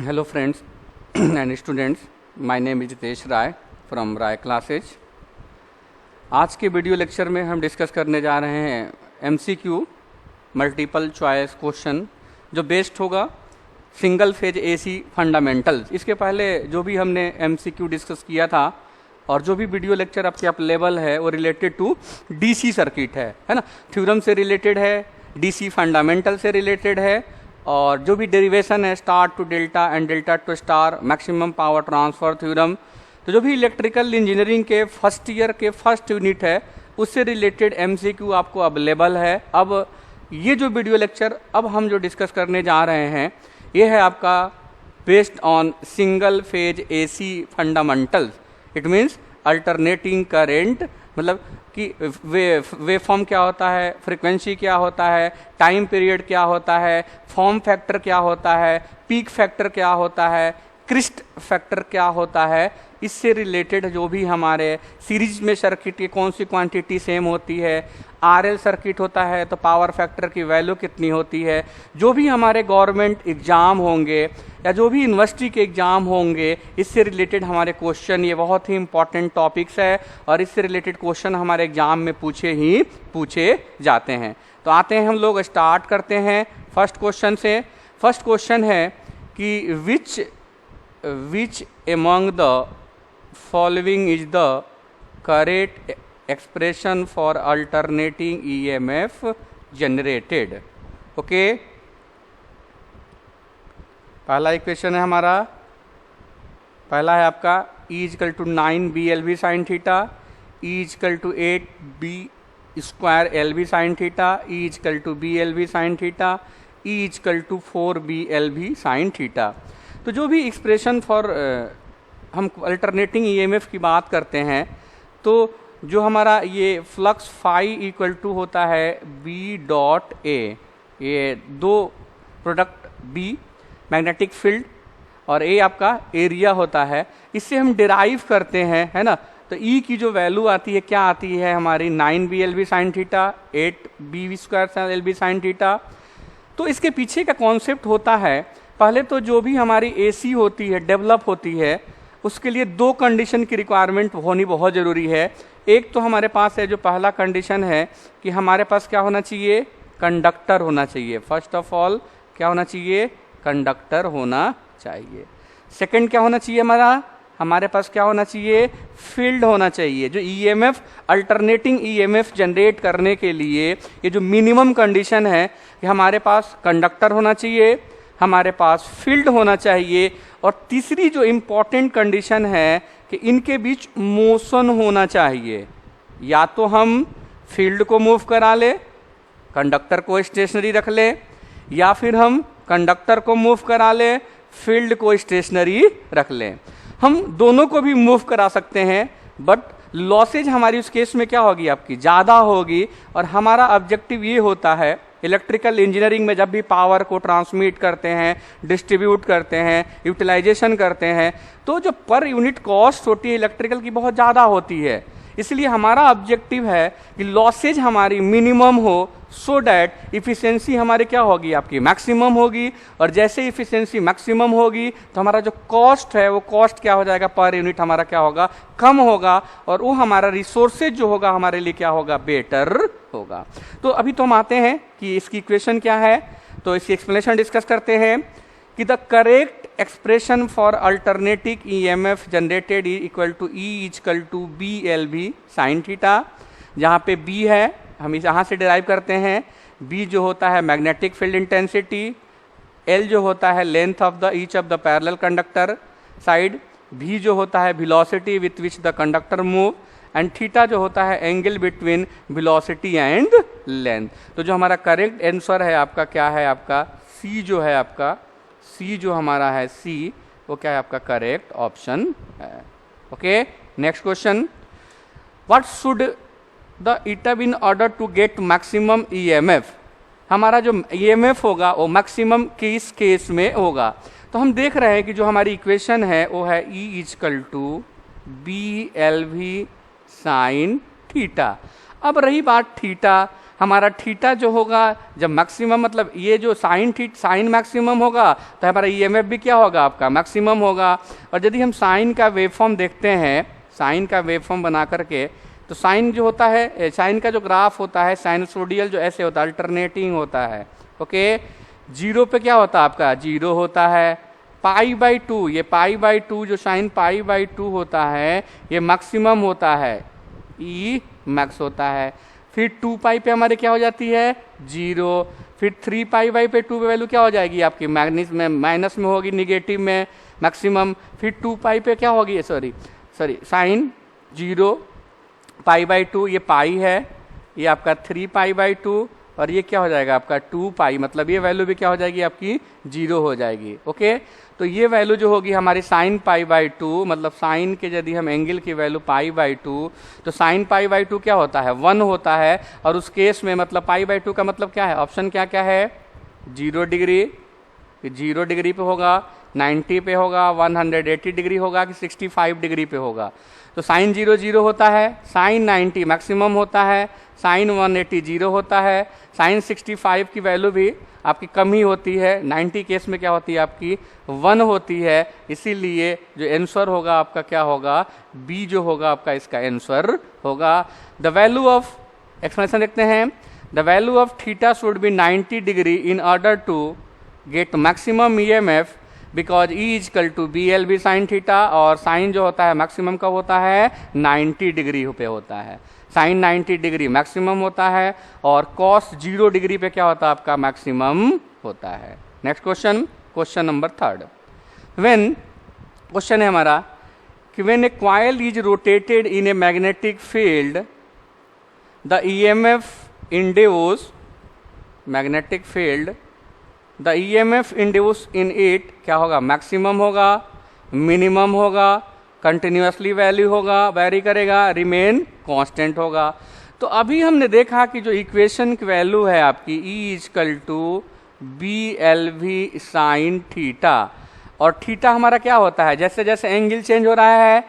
Hello friends and students, my name is Jitesh Rai from Rai Classes। आज के video lecture में हम discuss करने जा रहे हैं MCQ मल्टीपल चॉइस क्वेश्चन जो बेस्ड होगा सिंगल फेज AC फंडामेंटल्स। इसके पहले जो भी हमने MCQ डिस्कस किया था और जो भी वीडियो लेक्चर आपके अवेलेबल है वो रिलेटेड टू DC सर्किट है ना, थ्योरम से रिलेटेड है, DC फंडामेंटल से रिलेटेड है और जो भी डेरिवेशन है star to delta and delta to star, maximum power transfer theorem, तो जो भी इलेक्ट्रिकल इंजीनियरिंग के फर्स्ट ईयर के फर्स्ट यूनिट है उससे रिलेटेड MCQ आपको अवेलेबल है। अब ये जो वीडियो लेक्चर अब हम जो डिस्कस करने जा रहे हैं ये है आपका based on single phase AC fundamentals. It means alternating current, मतलब कि वे फॉर्म क्या होता है, फ्रीक्वेंसी क्या होता है, टाइम पीरियड क्या होता है, फॉर्म फैक्टर क्या होता है, पीक फैक्टर क्या होता है, क्रिस्ट फैक्टर क्या होता है, इससे रिलेटेड जो भी हमारे सीरीज में सर्किट की कौन सी क्वांटिटी सेम होती है, RL सर्किट होता है तो पावर फैक्टर की वैल्यू कितनी होती है, जो भी हमारे गवर्नमेंट एग्ज़ाम होंगे या जो भी यूनिवर्सिटी के एग्ज़ाम होंगे इससे रिलेटेड हमारे क्वेश्चन, ये बहुत ही इंपॉर्टेंट टॉपिक्स है और इससे रिलेटेड क्वेश्चन हमारे एग्ज़ाम में पूछे जाते हैं। तो आते हैं हम लोग स्टार्ट करते हैं फर्स्ट क्वेश्चन से। फर्स्ट क्वेश्चन है कि which among the following is the correct expression for alternating EMF generated. Okay, पहला इक्वेशन है हमारा, पहला है आपका E equal to 9BLV sine theta, E equal to 8B square LV sine theta, E equal to BLV sine theta, E equal to 4BLV sine theta. तो जो भी expression for हम अल्टरनेटिंग EMF की बात करते हैं तो जो हमारा ये फ्लक्स फाई इक्वल टू होता है B.A, ये दो प्रोडक्ट B मैग्नेटिक फील्ड और A आपका एरिया होता है, इससे हम डिराइव करते हैं, है ना। तो E की जो वैल्यू आती है क्या आती है हमारी 9BLV sine theta, 8B square LV sine theta. तो इसके पीछे का कॉन्सेप्ट होता है, पहले तो जो भी हमारी AC होती है डेवलप होती है उसके लिए दो कंडीशन की रिक्वायरमेंट होनी बहुत ज़रूरी है। एक तो हमारे पास है जो पहला कंडीशन है कि हमारे पास क्या होना चाहिए, कंडक्टर होना चाहिए। फर्स्ट ऑफ ऑल क्या होना चाहिए, कंडक्टर होना चाहिए। सेकंड क्या होना चाहिए हमारे पास क्या होना चाहिए, फील्ड होना चाहिए। जो EMF अल्टरनेटिंग EMF जनरेट करने के लिए ये जो मिनिमम कंडीशन है कि हमारे पास कंडक्टर होना चाहिए, हमारे पास फील्ड होना चाहिए और तीसरी जो इम्पॉर्टेंट कंडीशन है कि इनके बीच मोशन होना चाहिए। या तो हम फील्ड को मूव करा ले, कंडक्टर को स्टेशनरी रख ले, या फिर हम कंडक्टर को मूव करा ले, फील्ड को स्टेशनरी रख लें। हम दोनों को भी मूव करा सकते हैं बट लॉसेज हमारी उस केस में क्या होगी, आपकी ज़्यादा होगी। और हमारा ऑब्जेक्टिव ये होता है इलेक्ट्रिकल इंजीनियरिंग में जब भी पावर को ट्रांसमिट करते हैं, डिस्ट्रीब्यूट करते हैं, यूटिलाइजेशन करते हैं तो जो पर यूनिट कॉस्ट होती है इलेक्ट्रिकल की बहुत ज़्यादा होती है। इसलिए हमारा ऑब्जेक्टिव है कि लॉसेज हमारी मिनिमम हो सो डैट इफ़िशेंसी हमारी क्या होगी, आपकी मैक्सिमम होगी। और जैसे इफ़िशेंसी मैक्सिमम होगी तो हमारा जो कॉस्ट है वो कॉस्ट क्या हो जाएगा, पर यूनिट हमारा क्या होगा, कम होगा और वो हमारा रिसोर्सेज जो होगा हमारे लिए क्या होगा, बेटर होगा। तो अभी तो हम आते हैं कि इसकी इक्वेशन क्या है, तो इसकी एक्सप्लेनेशन डिस्कस करते हैं कि the correct expression for alternating EMF generated equal to E equal to BLV sine theta. जहाँ पे B है हम इस यहाँ से डिराइव करते हैं, B जो होता है मैग्नेटिक फील्ड इंटेंसिटी, L जो होता है length of the each of the parallel conductor side, V जो होता है velocity with which the conductor move and theta जो होता है angle between velocity and length. तो जो हमारा करेक्ट आंसर है आपका क्या है, आपका C जो है, आपका C जो हमारा है C वो क्या है, आपका करेक्ट ऑप्शन है। Okay, next question, what should the इटब in order to get maximum EMF। हमारा जो EMF होगा वो मैक्सिमम किस केस में होगा। तो हम देख रहे हैं कि जो हमारी इक्वेशन है वो है E equal to BLV sine theta. अब रही बात थीटा, हमारा थीटा जो होगा जब मैक्सिमम, मतलब ये जो साइन मैक्सिमम होगा तो हमारा ईएमएफ भी क्या होगा आपका मैक्सिमम होगा। और यदि हम साइन का वेवफॉर्म देखते हैं, साइन का वेवफॉर्म बना करके, तो साइन जो होता है, साइन का जो ग्राफ होता है साइनसोडियल जो ऐसे होता है, अल्टरनेटिंग होता है। ओके, जीरो पे क्या होता है आपका, जीरो होता है। पाई बाई टू, ये पाई बाई टू जो साइन पाई बाई टू होता है ये मैक्सिमम होता है, ई मैक्स होता है। फिर 2 पाई पे हमारे क्या हो जाती है, जीरो। फिर 3 पाई बाई पे 2 पे वैल्यू क्या हो जाएगी आपकी माइनस में होगी, निगेटिव में मैक्सिमम। फिर 2 पाई पे क्या होगी, sorry sine zero, pi by two, ये पाई है, ये आपका 3 पाई बाई टू, और ये क्या हो जाएगा आपका 2 पाई, मतलब ये वैल्यू भी क्या हो जाएगी आपकी जीरो हो जाएगी। ओके, तो ये वैल्यू जो होगी हमारी साइन पाई बाई टू, मतलब साइन के यदि हम एंगल की वैल्यू पाई बाई टू, तो साइन पाई बाई टू क्या होता है 1 होता है। और उस केस में मतलब पाई बाई टू का मतलब क्या है, ऑप्शन क्या क्या है, 0 डिग्री, 0 डिग्री पे होगा, 90 पे होगा, 180 डिग्री होगा कि 65 डिग्री पे होगा। तो साइन 0 0 होता है, साइन 90 मैक्सिमम होता है, साइन 180 0 होता है, साइन 65 की वैल्यू भी आपकी कम ही होती है, 90 केस में क्या होती है आपकी 1 होती है। इसीलिए जो आंसर होगा आपका क्या होगा, बी जो होगा आपका इसका आंसर होगा। द वैल्यू ऑफ, एक्सप्लेनेशन देखते हैं, the value of theta should be 90 degree in order to get maximum EMF because E is equal to B L B sine theta. और साइन जो होता है मैक्सिमम कब होता है, 90 डिग्री पे होता है, साइन 90 डिग्री मैक्सिमम होता है, और कॉस 0 डिग्री पे क्या होता है आपका मैक्सिमम होता है। Next question, question number 3। When, question है हमारा कि when A coil is rotated in a magnetic field the EMF induce, magnetic field, the EMF induce in it क्या होगा, मैक्सिमम होगा, मिनिमम होगा, कंटिन्यूसली वैल्यू होगा, वेरी करेगा, रिमेन कांस्टेंट होगा। तो अभी हमने देखा कि जो इक्वेशन की वैल्यू है आपकी E equal to B L V sine theta, और थीटा हमारा क्या होता है, जैसे जैसे एंगल चेंज हो रहा है,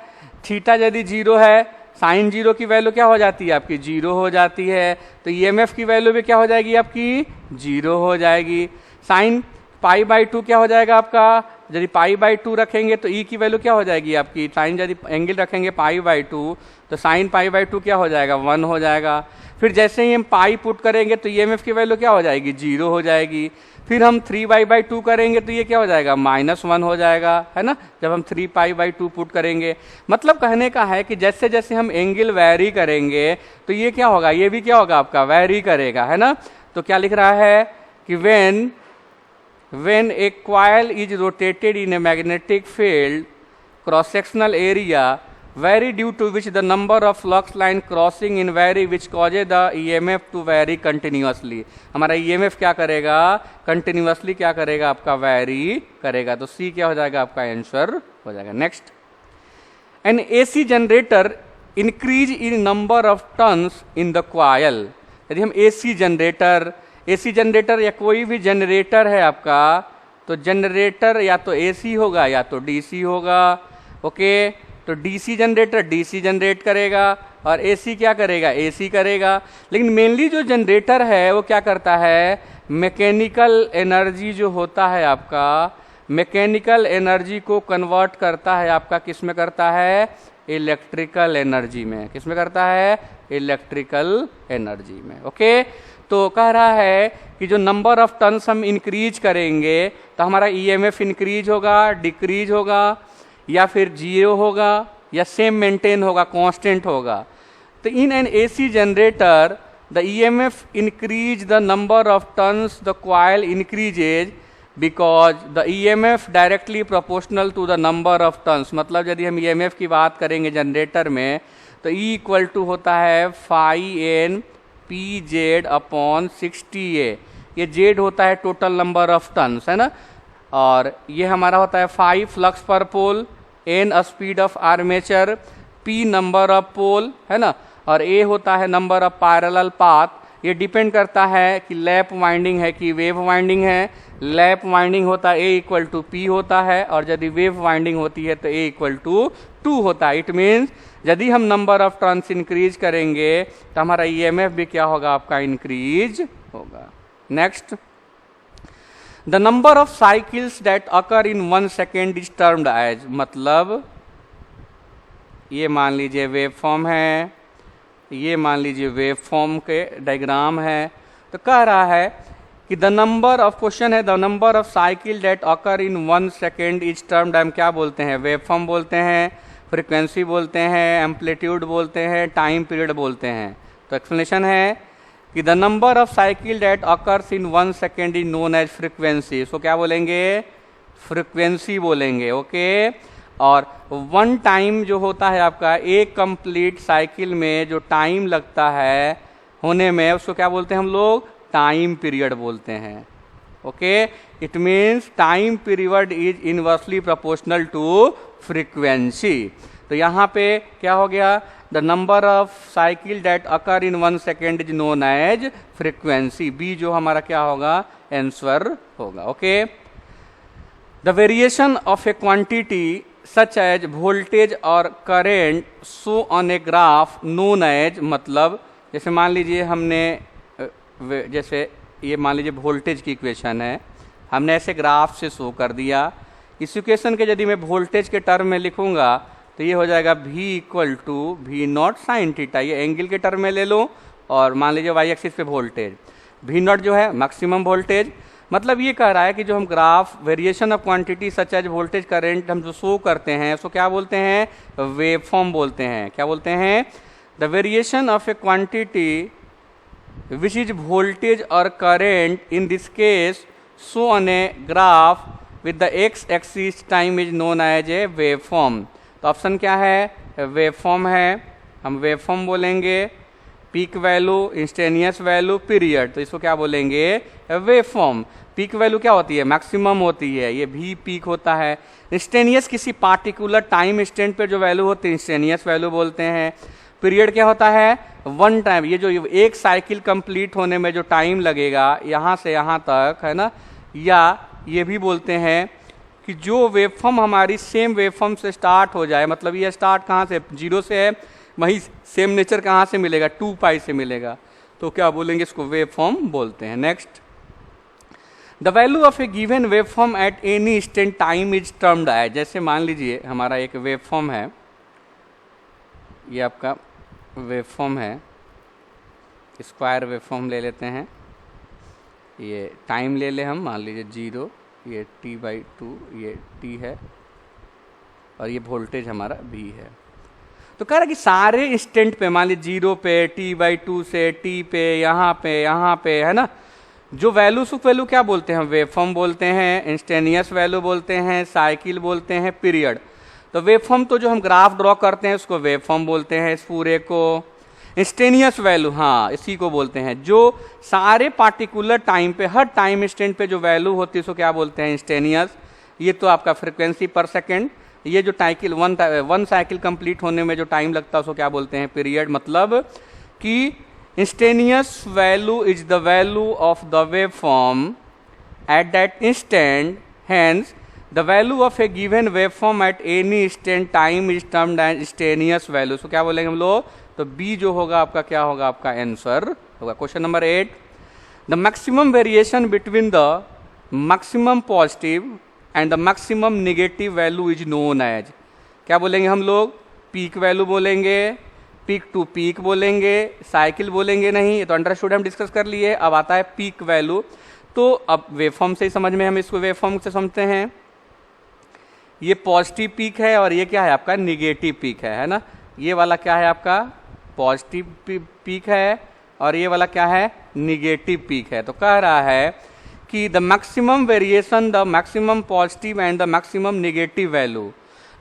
थीटा यदि 0 है, साइन 0 की वैल्यू क्या हो जाती है आपकी 0 हो जाती है, तो ईएमएफ की वैल्यू भी क्या हो जाएगी आपकी 0 हो जाएगी। साइन पाई बाई 2 क्या हो जाएगा आपका, यदि पाई बाई 2 रखेंगे तो ई की वैल्यू क्या हो जाएगी आपकी, साइन यदि एंगल रखेंगे पाई बाई 2 तो साइन पाई बाई 2 क्या हो जाएगा 1 हो जाएगा। फिर जैसे ही हम पाई पुट करेंगे तो ईएमएफ की वैल्यू क्या हो जाएगी 0 हो जाएगी। फिर हम 3 पाई बाई 2 करेंगे तो ये क्या हो जाएगा -1 हो जाएगा, है ना, जब हम 3 पाई बाई 2 पुट करेंगे। मतलब कहने का है कि जैसे जैसे हम एंगल वैरी करेंगे तो ये क्या होगा, ये भी क्या होगा आपका वैरी करेगा, है ना। तो क्या लिख रहा है कि when a coil is rotated in a magnetic field, cross-sectional area vary due to which the number of flux line crossing in vary which causes the EMF to vary continuously। हमारा EMF क्या करेगा, continuously क्या करेगा आपका vary करेगा। तो C क्या हो जाएगा आपका आंसर हो जाएगा। Next, an AC generator increase in number of turns in the coil। यदि हम AC जनरेटर या कोई भी जनरेटर है आपका, तो जनरेटर या तो AC होगा या तो DC होगा। ओके, तो DC जनरेटर DC जनरेट करेगा और AC क्या करेगा, AC करेगा। लेकिन मेनली जो जनरेटर है वो क्या करता है, मैकेनिकल एनर्जी जो होता है आपका, मैकेनिकल एनर्जी को कन्वर्ट करता है आपका, किस में करता है, इलेक्ट्रिकल एनर्जी में। किस में करता है, इलेक्ट्रिकल एनर्जी में। ओके, तो कह रहा है कि जो नंबर ऑफ टर्न्स हम इंक्रीज करेंगे तो हमारा ईएमएफ इंक्रीज होगा, डिक्रीज होगा, या फिर 0 होगा, या सेम मेंटेन होगा, कांस्टेंट होगा। तो in an AC generator the EMF increase the number of turns the coil increases because the EMF directly proportional to the number of turns. मतलब यदि हम ईएमएफ की बात करेंगे जनरेटर में तो ई इक्वल टू होता है φn pz अपॉन 60a। ये जेड होता है टोटल नंबर ऑफ टर्न्स, है ना, और ये हमारा होता है 5 flux per pole, n speed of armature, p number of pole, है ना, और a होता है नंबर ऑफ पैरेलल पाथ। ये डिपेंड करता है कि लैप वाइंडिंग है कि वेव वाइंडिंग है। लैप वाइंडिंग होता है A इक्वल टू P होता है, और यदि वेव वाइंडिंग होती है तो A इक्वल टू 2 होता है। इट मीन्स यदि हम नंबर ऑफ टर्न्स इंक्रीज करेंगे तो हमारा EMF भी क्या होगा, आपका इंक्रीज होगा। Next, the number of cycles that occur in 1 second is termed as, मतलब ये मान लीजिए वेव फॉर्म है, ये मान लीजिए वेव फॉर्म के डायग्राम है, तो कह रहा है कि द नंबर ऑफ, क्वेश्चन है the number of cycle that occur in 1 second is termed, हम क्या बोलते हैं, वेव फॉर्म बोलते हैं, फ्रीक्वेंसी बोलते हैं, एम्पलीट्यूड बोलते हैं, टाइम पीरियड बोलते हैं। तो एक्सप्लेनेशन है कि the number of cycle that occurs in 1 second is known as frequency, इसको क्या बोलेंगे, फ्रीक्वेंसी बोलेंगे। ओके, और 1 टाइम जो होता है आपका एक कंप्लीट साइकिल में जो टाइम लगता है होने में, उसको क्या बोलते हैं हम लोग, टाइम पीरियड बोलते हैं। Okay, it means time period is inversely proportional to frequency. तो यहाँ पे क्या हो गया, the number of cycle that occur in 1 second is known as frequency. B जो हमारा क्या होगा, आंसर होगा। Okay, the variation of a quantity such as voltage और current show on a graph known as, मतलब जैसे मान लीजिए हमने, जैसे ये मान लीजिए वोल्टेज की इक्वेशन है, हमने ऐसे ग्राफ से शो कर दिया। इस इक्वेशन के यदि मैं वोल्टेज के टर्म में लिखूंगा तो ये हो जाएगा V equal to V naught sine theta, ये एंगल के टर्म में ले लो, और मान लीजिए वाई एक्सिस पे वोल्टेज, V नॉट जो है मैक्सिमम वोल्टेज। मतलब ये कह रहा है कि जो हम graph variation of quantity such as voltage current हम जो शो करते हैं उसको क्या बोलते हैं, वेव फॉर्म बोलते हैं। क्या बोलते हैं, the variation of a quantity which is voltage और current in this case show on a graph with the x axis time is known as a wave form. तो ऑप्शन क्या है, वेव फॉर्म है, हम वेव फॉर्म बोलेंगे। Peak value, instantaneous value, period, तो इसको क्या बोलेंगे, वेव फॉर्म। पीक वैल्यू क्या होती है, मैक्सिमम होती है, ये भी पीक होता है। इंस्टेनियस किसी पार्टिकुलर टाइम इंस्टेंट पे जो वैल्यू होती है इंस्टेनियस वैल्यू बोलते हैं। पीरियड क्या होता है, 1 टाइम, ये जो एक साइकिल कंप्लीट होने में जो टाइम लगेगा यहाँ से यहाँ तक, है ना। या ये भी बोलते हैं कि जो वेवफॉर्म हमारी सेम वेवफॉर्म से स्टार्ट हो जाए, मतलब ये स्टार्ट कहाँ से, 0 से है, वही सेम नेचर कहाँ से मिलेगा, 2 पाई से मिलेगा, तो क्या बोलेंगे, इसको वेवफॉर्म बोलते हैं। Next, the value of a given waveform at any instant time is termed as, जैसे मान लीजिए हमारा एक वेवफॉर्म है, ये आपका वेवफॉर्म है, स्क्वायर वेवफॉर्म ले लेते हैं, ये टाइम ले ले हम, मान लीजिए 0, ये T/2, ये T है, और ये वोल्टेज हमारा V है। तो कह रहा है कि सारे इंस्टेंट पे, मान लीजिए 0 पे, T/2 से T पे, यहाँ पे, है ना, जो वैल्यू सुख वैल्यू क्या बोलते हैं, वेवफॉर्म बोलते हैं, इंस्टेनियस वैल्यू बोलते हैं, साइकिल बोलते हैं, पीरियड। तो वेवफॉर्म तो जो हम ग्राफ ड्रॉ करते हैं उसको वेवफॉर्म बोलते हैं, इस पूरे को। इंस्टेनियस वैल्यू, हाँ, इसी को बोलते हैं, जो सारे पार्टिकुलर टाइम पे, हर टाइम इंस्टेंट पे जो वैल्यू होती है उसको क्या बोलते हैं, इंस्टेनियस। ये तो आपका फ्रिक्वेंसी पर सेकेंड। ये जो साइकिल वन साइकिल कंप्लीट होने में जो टाइम लगता है उसको क्या बोलते हैं, पीरियड। मतलब कि instantaneous value is the value of the wave form at that instant, hence the value of a given wave form at any instant time is termed as instantaneous value. So क्या बोलेंगे हम लोग, तो B जो होगा आपका क्या होगा, आपका आंसर होगा। Question number 8, the maximum variation between the maximum positive and the maximum negative value is known as, क्या बोलेंगे हम लोग, पीक वैल्यू बोलेंगे, पीक टू पीक बोलेंगे, साइकिल बोलेंगे नहीं, ये तो अंडरस्टूड हम डिस्कस कर लिए। अब आता है पीक वैल्यू, तो अब वेवफॉर्म से ही समझ में, हम इसको वेवफॉर्म से समझते हैं। ये पॉजिटिव पीक है और ये क्या है आपका, निगेटिव पीक है ना। ये वाला क्या है आपका, पॉजिटिव पीक है, और ये वाला क्या है, निगेटिव पीक है। तो कह रहा है कि the maximum variation, the maximum positive and the maximum negative value,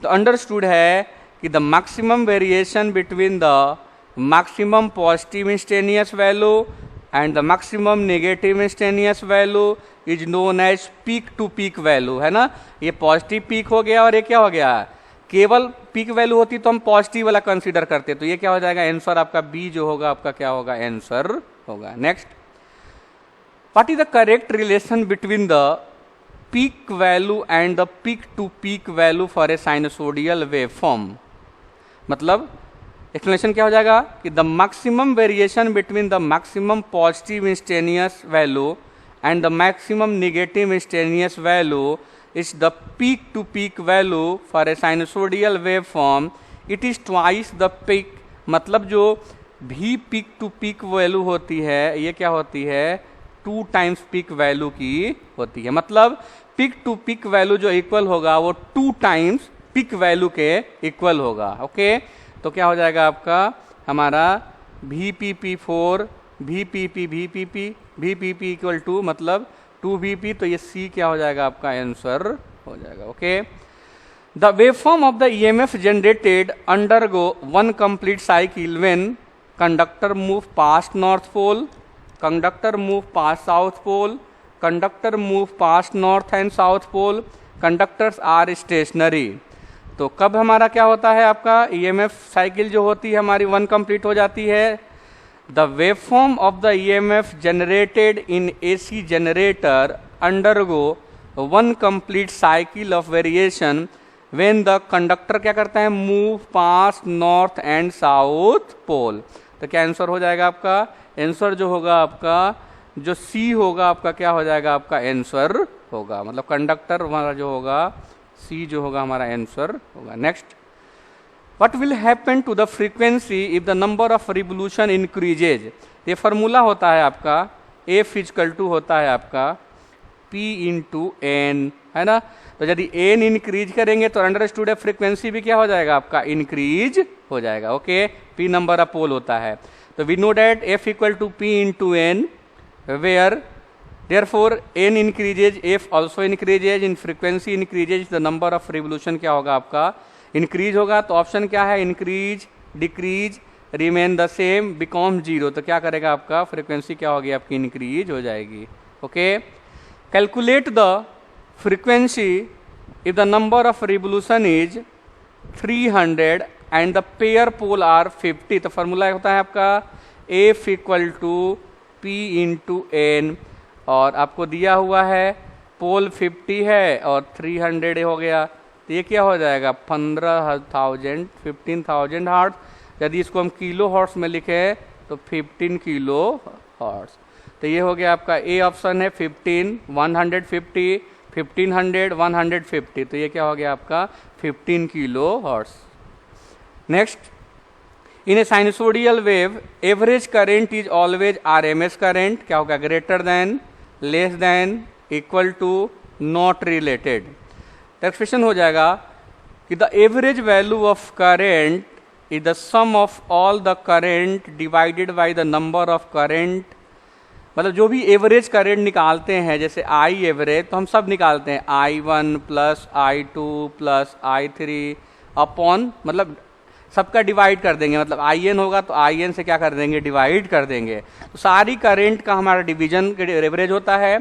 तो अंडरस्टूड है कि the maximum variation between the maximum positive instantaneous value and the maximum negative instantaneous value is known as peak to peak value, है ना। ये positive peak हो गया और ये क्या हो गया, केवल पीक वैल्यू होती तो हम पॉजिटिव वाला कंसीडर करते, तो ये क्या हो जाएगा, आंसर आपका बी जो होगा आपका क्या होगा, आंसर होगा। Next, what is the correct relation between the peak value and the peak to peak value for a sinusoidal wave form? मतलब एक्सप्लेनेशन क्या हो जाएगा कि the maximum variation between the maximum positive instantaneous value and the maximum negative instantaneous value is the peak to peak value for a sinusoidal wave form, it is twice the peak. मतलब जो भी peak to peak value होती है ये क्या होती है, 2 times peak value की होती है। मतलब पीक टू पीक वैल्यू जो इक्वल होगा वो 2 टाइम्स पीक वैल्यू के इक्वल होगा। ओके, तो क्या हो जाएगा आपका हमारा VPP4 VPP VPP VPP equal to मतलब 2VP, तो ये C क्या हो जाएगा आपका आंसर हो जाएगा। Okay, the waveform of the EMF generated undergo 1 complete cycle when conductor move past north pole, conductor move past south pole, conductor move past north and south pole, conductors are stationary. तो कब हमारा क्या होता है आपका EMF cycle जो होती है हमारी 1 कंप्लीट हो जाती है। The waveform of the EMF generated in AC generator undergo 1 complete cycle of variation when the conductor क्या करता है, move pass north and south pole. तो क्या आंसर हो जाएगा आपका, आंसर जो होगा आपका जो C होगा आपका क्या हो जाएगा आपका आंसर होगा, मतलब कंडक्टर हमारा जो होगा C जो होगा हमारा आंसर होगा। Next, what will happen to the frequency if the number of revolution increases? ये फॉर्मूला होता है आपका F इक्वल टू होता है आपका P इंटू N, है ना। तो यदि N इंक्रीज करेंगे तो अंडरस्टूड है फ्रीक्वेंसी भी क्या हो जाएगा आपका इंक्रीज हो जाएगा। Okay, P number of pole होता है। तो we know that F equal to P into N where therefore n increases, F also increases, in frequency increases, the number of revolution क्या होगा आपका इंक्रीज होगा। तो ऑप्शन क्या है, increase, decrease, remain the same, become 0। तो क्या करेगा आपका फ्रीक्वेंसी क्या होगी आपकी इंक्रीज हो जाएगी। Okay, calculate the frequency if the number of revolution is 300 and the pair pole are 50। तो फॉर्मूला होता है आपका F equal to P into N, और आपको दिया हुआ है पोल 50 है और 300 हो गया, तो ये क्या हो जाएगा 15,000 हर्ट्ज। यदि इसको हम किलो हर्ट्ज में लिखें तो 15 किलो हर्ट्ज। तो ये हो गया आपका ए ऑप्शन है 15, 150, 1500, 150। तो ये क्या हो गया आपका 15 kilohertz. Next, in a sinusoidal wave average current is always RMS current. क्या होगा, greater than, less than, equal to, not related. तो एक्सप्रेशन हो जाएगा कि the average value of current is the sum of all the current divided by the number of current. मतलब जो भी average current निकालते हैं, जैसे I एवरेज तो हम सब निकालते हैं I1 plus I2 plus I3 upon, मतलब सबका डिवाइड कर देंगे, मतलब IN होगा तो IN से क्या कर देंगे, डिवाइड कर देंगे। तो सारी करंट का हमारा डिवीजन एवरेज होता है।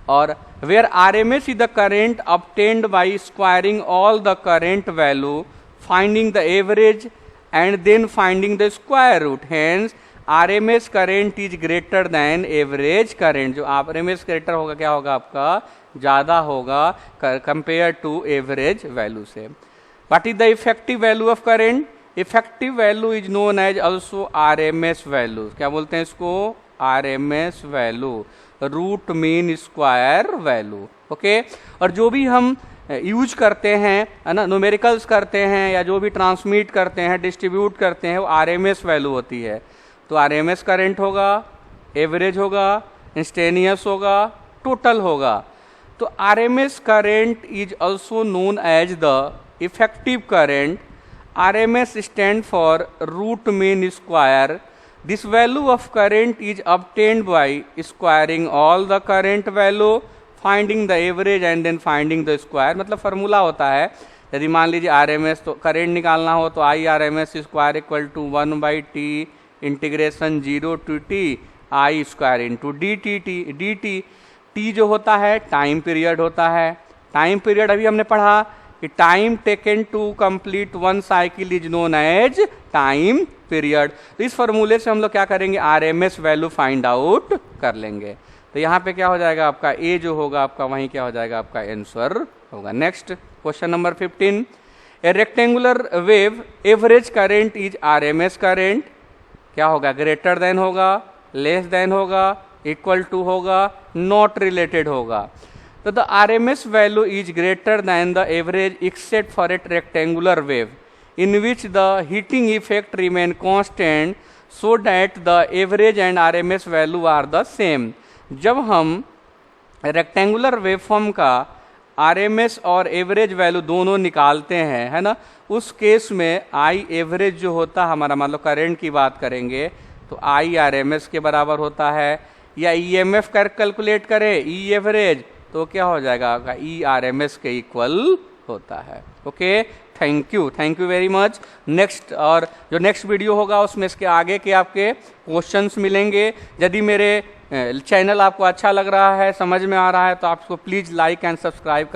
और where RMS is the current obtained by squaring all the current value, finding the average and then finding the square root. Hence RMS current is greater than average current. जो RMS greater होगा क्या होगा आपका ज़्यादा होगा compare to average value से। What is the effective value of current? Effective value is known as also RMS value. क्या बोलते हैं इसको, RMS value, root mean square value. Okay, और जो भी हम यूज करते हैं है ना, न्यूमेरिकल्स करते हैं या जो भी ट्रांसमिट करते हैं, डिस्ट्रीब्यूट करते हैं, वो RMS वैल्यू होती है। तो RMS करंट होगा, एवरेज होगा, इंस्टेनियस होगा, टोटल होगा। तो RMS current is also known as the effective current. RMS stand for root mean square. This value of current is obtained by squaring all the current value, finding the average and then finding the square। मतलब formula होता है, यदि मान लीजिए RMS तो current निकालना हो तो I RMS square equal to 1/T integration 0 to T I square into dt। T जो होता है टाइम पीरियड होता है। टाइम पीरियड अभी हमने पढ़ा कि time taken to complete one cycle is known as time period. तो इस फॉर्मूले से हम लोग क्या करेंगे, आरएमएस वैल्यू फाइंड आउट कर लेंगे। तो यहाँ पे क्या हो जाएगा आपका ए जो होगा आपका वहीं क्या हो जाएगा आपका आंसर होगा। Next question number 15, A rectangular wave average current is RMS current, क्या होगा, ग्रेटर देन होगा, लेस देन होगा, इक्वल टू होगा, नॉट रिलेटेड होगा। तो the RMS value is greater then the average except for a rectangular wave in which the heating effect remain constant so that the average and RMS value are the same। जब हम rectangular waveform का RMS और average value दोनों निकालते हैं, है ना, उस केस में आई एवरेज जो होता है हमारा, मतलब करंट की बात करेंगे तो आई RMS के बराबर होता है, या EMF कर कैलकुलेट करें ई एवरेज तो क्या हो जाएगा, ई RMS के इक्वल होता है। Okay, thank you very much. Next और जो नेक्स्ट वीडियो होगा उसमें इसके आगे के आपके क्वेश्चंस मिलेंगे। यदि मेरे चैनल आपको अच्छा लग रहा है, समझ में आ रहा है, तो आपको प्लीज़ लाइक एंड सब्सक्राइब कर